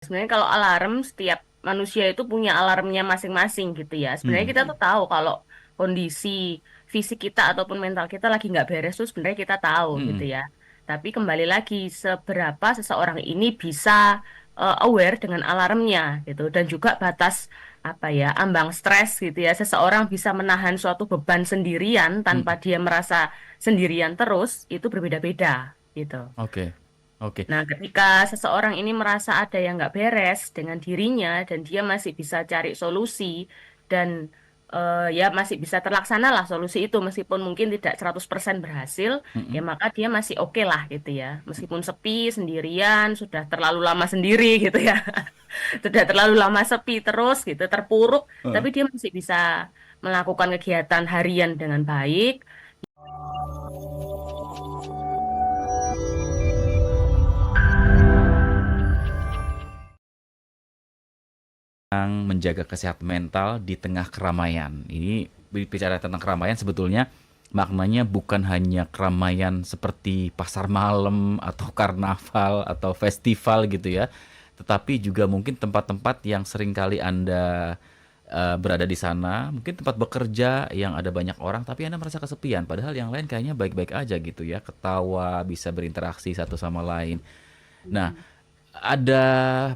Sebenarnya kalau alarm, setiap manusia itu punya alarmnya masing-masing gitu ya. Sebenarnya kita tuh tahu kalau kondisi fisik kita ataupun mental kita lagi nggak beres tuh sebenarnya kita tahu gitu Mm-mm. ya. Tapi kembali lagi seberapa seseorang ini bisa aware dengan alarmnya gitu, dan juga batas apa ya, ambang stres gitu ya. Seseorang bisa menahan suatu beban sendirian tanpa Mm-mm. dia merasa sendirian terus, itu berbeda-beda gitu. Oke, oke. Nah, ketika seseorang ini merasa ada yang nggak beres dengan dirinya dan dia masih bisa cari solusi dan ya masih bisa terlaksana lah solusi itu meskipun mungkin tidak 100% berhasil, ya Mm-mm. maka dia masih oke lah gitu ya. Meskipun sepi, sendirian, sudah terlalu lama sendiri gitu ya. Sudah terlalu lama sepi terus gitu, terpuruk, Heeh. tapi dia masih bisa melakukan kegiatan harian dengan baik. Yang menjaga kesehatan mental di tengah keramaian. Ini bicara tentang keramaian sebetulnya maknanya bukan hanya keramaian seperti pasar malam atau karnaval atau festival gitu ya, tetapi juga mungkin tempat-tempat yang seringkali Anda berada di sana, mungkin tempat bekerja yang ada banyak orang tapi Anda merasa kesepian, padahal yang lain kayaknya baik-baik aja gitu ya, ketawa, bisa berinteraksi satu sama lain. Nah, ada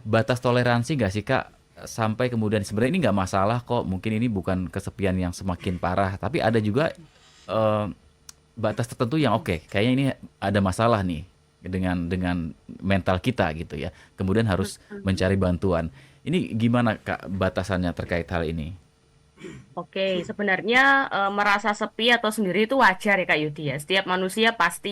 batas toleransi nggak sih Kak? Sampai kemudian sebenarnya ini nggak masalah kok. Mungkin ini bukan kesepian yang semakin parah, tapi ada juga eh, batas tertentu yang oke. Kayaknya ini ada masalah nih dengan mental kita gitu ya. Kemudian harus mencari bantuan. Ini gimana Kak batasannya terkait hal ini? Oke, sebenarnya merasa sepi atau sendiri itu wajar ya Kak Yudi ya. Setiap manusia pasti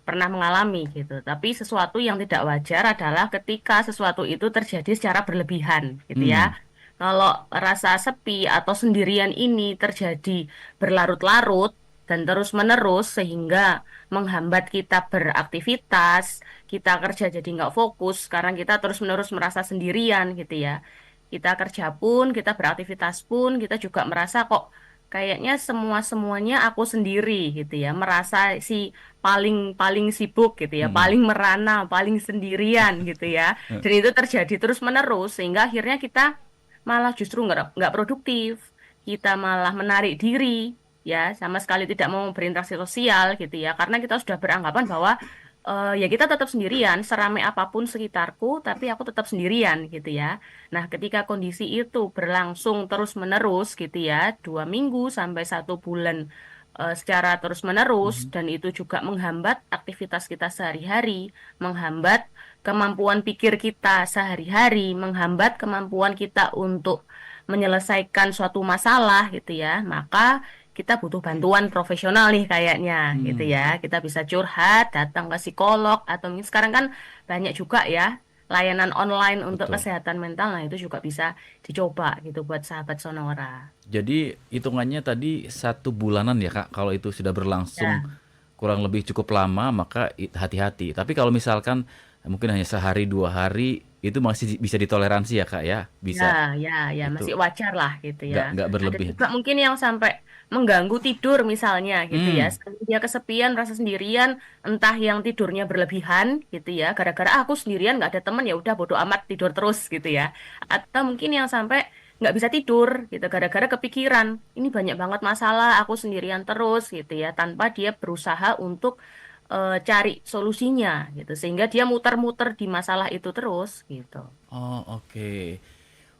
pernah mengalami gitu. Tapi sesuatu yang tidak wajar adalah ketika sesuatu itu terjadi secara berlebihan gitu ya. Hmm, Kalau rasa sepi atau sendirian ini terjadi berlarut-larut dan terus-menerus sehingga menghambat kita beraktivitas, kita kerja jadi nggak fokus karena kita terus-menerus merasa sendirian gitu ya. Kita kerja pun, kita beraktivitas pun, kita juga merasa kok kayaknya semua-semuanya aku sendiri gitu ya, merasa si paling paling sibuk gitu ya, mm-mm. paling merana, paling sendirian gitu ya. Dan itu terjadi terus-menerus sehingga akhirnya kita malah justru nggak produktif. Kita malah menarik diri ya, sama sekali tidak mau berinteraksi sosial gitu ya, karena kita sudah beranggapan bahwa ya kita tetap sendirian, seramai apapun sekitarku, tapi aku tetap sendirian gitu ya. Nah, ketika kondisi itu berlangsung terus-menerus gitu ya, 2 minggu sampai 1 bulan secara terus-menerus, Mhm. dan itu juga menghambat aktivitas kita sehari-hari, menghambat kemampuan pikir kita sehari-hari, menghambat kemampuan kita untuk menyelesaikan suatu masalah gitu ya, maka kita butuh bantuan profesional nih kayaknya gitu Hmm. ya. Kita bisa curhat, datang ke psikolog, atau mungkin sekarang kan banyak juga ya layanan online untuk Betul. kesehatan mental. Nah, itu juga bisa dicoba gitu buat sahabat Sonora. Jadi hitungannya tadi 1 bulanan ya Kak, kalau itu sudah berlangsung Ya, kurang lebih cukup lama maka hati-hati. Tapi kalau misalkan mungkin hanya sehari 2 hari itu masih bisa ditoleransi ya Kak ya, ya, bisa ya, itu masih wajar lah gitu ya. nggak Ada berlebih. juga mungkin yang sampai mengganggu tidur misalnya gitu ya. Hmm, Sampai dia kesepian, rasa sendirian, entah yang tidurnya berlebihan gitu ya. Gara-gara "Ah, aku sendirian nggak ada teman, ya udah bodo amat tidur terus gitu ya." Atau mungkin yang sampai nggak bisa tidur gitu gara-gara kepikiran ini banyak banget masalah, aku sendirian terus gitu ya, tanpa dia berusaha untuk cari solusinya gitu, sehingga dia muter-muter di masalah itu terus gitu. oh oke.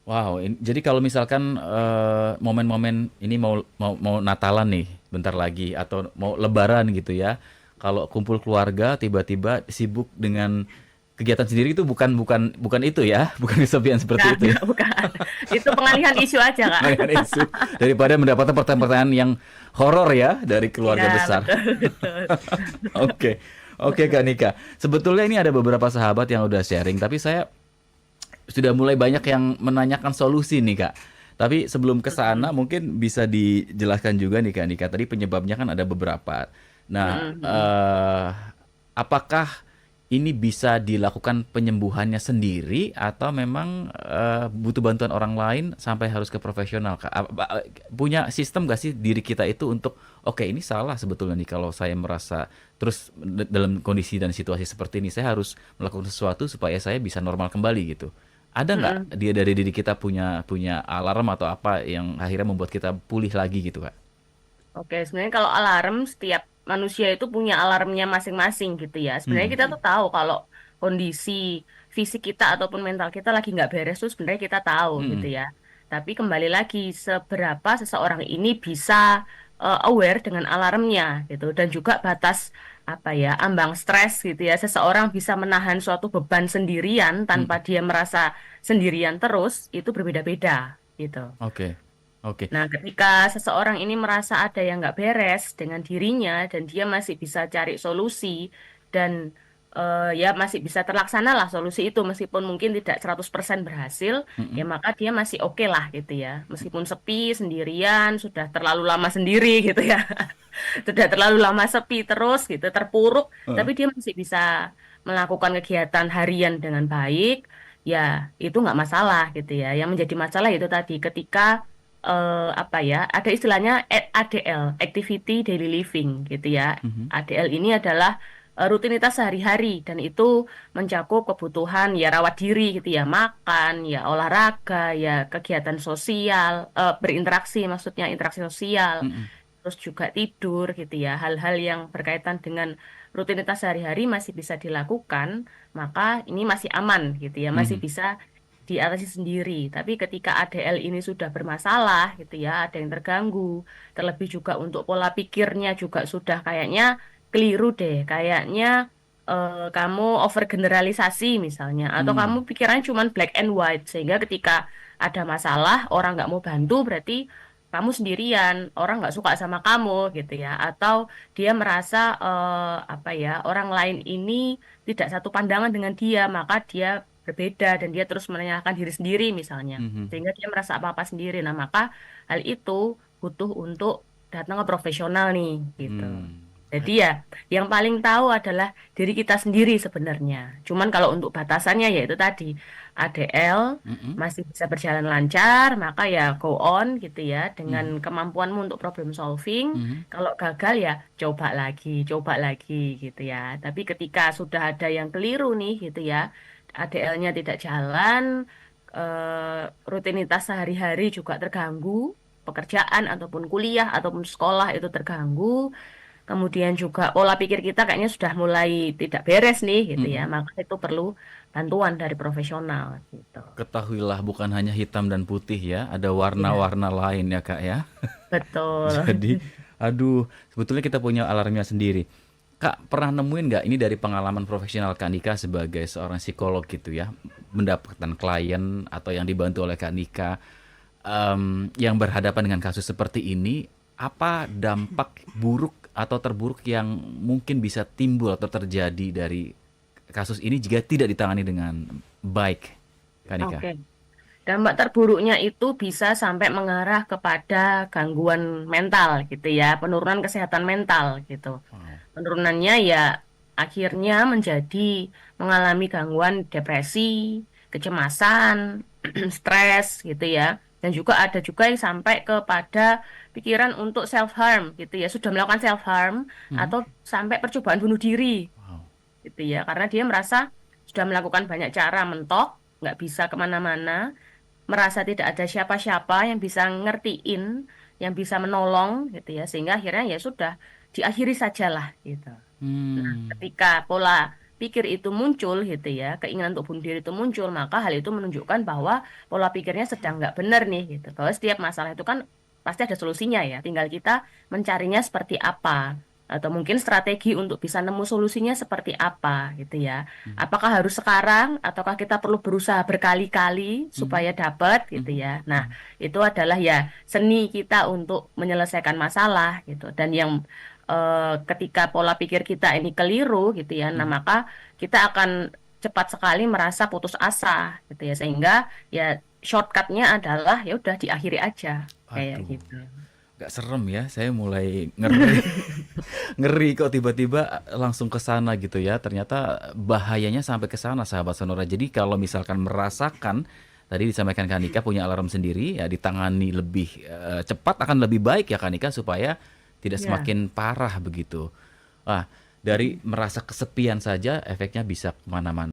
Wow, jadi kalau misalkan momen-momen ini mau mau mau Natalan nih bentar lagi atau mau Lebaran gitu ya. Kalau kumpul keluarga tiba-tiba sibuk dengan kegiatan sendiri itu bukan bukan bukan itu ya, bukan kesepian seperti itu ya. Enggak, bukan. Itu pengalihan isu aja, Kak. Dengan isu daripada mendapatkan pertanyaan-pertanyaan yang horor ya dari Iya, keluarga besar. betul, betul. Oke. Oke Kak Nika. Sebetulnya ini ada beberapa sahabat yang udah sharing, tapi saya sudah mulai banyak yang menanyakan solusi nih Kak. Tapi sebelum ke sana Mm-mm. mungkin bisa dijelaskan juga nih Kak Nika. Tadi penyebabnya kan ada beberapa. Nah, Mm-mm, mm-mm. apakah ini bisa dilakukan penyembuhannya sendiri atau memang butuh bantuan orang lain sampai harus ke profesional Kak? Punya sistem gak sih diri kita itu untuk oke ini salah sebetulnya nih kalau saya merasa terus dalam kondisi dan situasi seperti ini saya harus melakukan sesuatu supaya saya bisa normal kembali gitu. Ada nggak Mm-mm. dia dari diri kita punya punya alarm atau apa yang akhirnya membuat kita pulih lagi gitu, Kak? Oke, sebenarnya kalau alarm, setiap manusia itu punya alarmnya masing-masing gitu ya. Sebenarnya Mhm, kita tuh tahu kalau kondisi fisik kita ataupun mental kita lagi nggak beres tuh sebenarnya kita tahu gitu mhm, ya. Tapi kembali lagi, seberapa seseorang ini bisa aware dengan alarmnya gitu. Dan juga batas apa ya, ambang stres gitu ya. Seseorang bisa menahan suatu beban sendirian tanpa mhm. dia merasa sendirian terus, itu berbeda-beda gitu. Oke, oke. Nah, ketika seseorang ini merasa ada yang nggak beres dengan dirinya dan dia masih bisa cari solusi dan ya masih bisa terlaksana lah solusi itu meskipun mungkin tidak 100% berhasil, ya Mhm, maka dia masih oke lah gitu ya. Meskipun sepi, sendirian, sudah terlalu lama sendiri gitu ya. Sudah terlalu lama sepi terus gitu, terpuruk, heeh, tapi dia masih bisa melakukan kegiatan harian dengan baik, ya itu nggak masalah gitu ya. Yang menjadi masalah itu tadi ketika apa ya, ada istilahnya ADL, Activity Daily Living gitu ya. mhm, ADL ini adalah rutinitas sehari-hari dan itu mencakup kebutuhan ya rawat diri gitu ya, makan, ya olahraga, ya kegiatan sosial, berinteraksi maksudnya interaksi sosial, mhm, terus juga tidur gitu ya. Hal-hal yang berkaitan dengan rutinitas sehari-hari masih bisa dilakukan, maka ini masih aman gitu ya, masih mhm, bisa diatasi sendiri. Tapi ketika ADL ini sudah bermasalah gitu ya, ada yang terganggu, terlebih juga untuk pola pikirnya juga sudah kayaknya keliru deh, kayaknya kamu overgeneralisasi misalnya, atau kamu mmm, pikirannya cuma black and white, sehingga ketika ada masalah orang nggak mau bantu berarti kamu sendirian, orang nggak suka sama kamu gitu ya, atau dia merasa apa ya, orang lain ini tidak satu pandangan dengan dia, maka dia berbeda dan dia terus menanyakan diri sendiri misalnya, mhm, sehingga dia merasa apa-apa sendiri. Nah, maka hal itu butuh untuk datang ke profesional nih gitu. Jadi ya, yang paling tahu adalah diri kita sendiri sebenarnya. Cuman kalau untuk batasannya yaitu tadi ADL mhm, masih bisa berjalan lancar, maka ya go on gitu ya dengan mhm, kemampuanmu untuk problem solving. mhm, Kalau gagal ya coba lagi gitu ya. Tapi ketika sudah ada yang keliru nih gitu ya, ADL-nya tidak jalan, rutinitas sehari-hari juga terganggu, pekerjaan ataupun kuliah ataupun sekolah itu terganggu. Kemudian juga pola pikir kita kayaknya sudah mulai tidak beres nih gitu ya. mhm. Maka itu perlu bantuan dari profesional gitu. Ketahuilah bukan hanya hitam dan putih ya, ada Iya, warna-warna lain ya, Kak, ya. betul. Jadi, aduh, sebetulnya kita punya alarmnya sendiri. Kak, pernah nemuin nggak ini dari pengalaman profesional Kak Nika sebagai seorang psikolog gitu ya, mendapatkan klien atau yang dibantu oleh Kak Nika yang berhadapan dengan kasus seperti ini, apa dampak buruk atau terburuk yang mungkin bisa timbul atau terjadi dari kasus ini jika tidak ditangani dengan baik, Kak Nika? Oke. Dampak terburuknya itu bisa sampai mengarah kepada gangguan mental gitu ya, penurunan kesehatan mental gitu. Wow. Penurunannya ya akhirnya menjadi mengalami gangguan depresi, kecemasan, stres gitu ya. Dan juga ada juga yang sampai kepada pikiran untuk self harm gitu ya, sudah melakukan self harm Mhm. atau sampai percobaan bunuh diri Wow. gitu ya, karena dia merasa sudah melakukan banyak cara mentok, nggak bisa kemana-mana, merasa tidak ada siapa-siapa yang bisa ngertiin, yang bisa menolong gitu ya, sehingga akhirnya ya sudah diakhiri sajalah gitu. Nah, Hmm. ketika pola pikir itu muncul gitu ya, keinginan untuk bunuh diri itu muncul, maka hal itu menunjukkan bahwa pola pikirnya sedang nggak benar nih gitu. Bahwa setiap masalah itu kan pasti ada solusinya ya, tinggal kita mencarinya seperti apa. Atau mungkin strategi untuk bisa nemu solusinya seperti apa gitu ya. Mhm. Apakah harus sekarang, ataukah kita perlu berusaha berkali-kali supaya Mhm. dapat gitu Mhm. ya. Nah, Mhm. itu adalah ya seni kita untuk menyelesaikan masalah gitu. Dan yang ketika pola pikir kita ini keliru gitu ya, nah Mhm. maka kita akan cepat sekali merasa putus asa gitu ya, sehingga ya shortcutnya adalah ya udah diakhiri aja kayak Aduh, gitu. gak serem ya. Saya mulai ngeri, ngeri kok tiba-tiba langsung ke sana gitu ya. Ternyata bahayanya sampai ke sana, sahabat Sonora. Jadi kalau misalkan merasakan tadi disampaikan Kak Nika punya alarm sendiri, ya ditangani lebih cepat akan lebih baik ya Kak Nika supaya tidak Ya. semakin parah begitu. Wah, dari merasa kesepian saja efeknya bisa kemana-mana.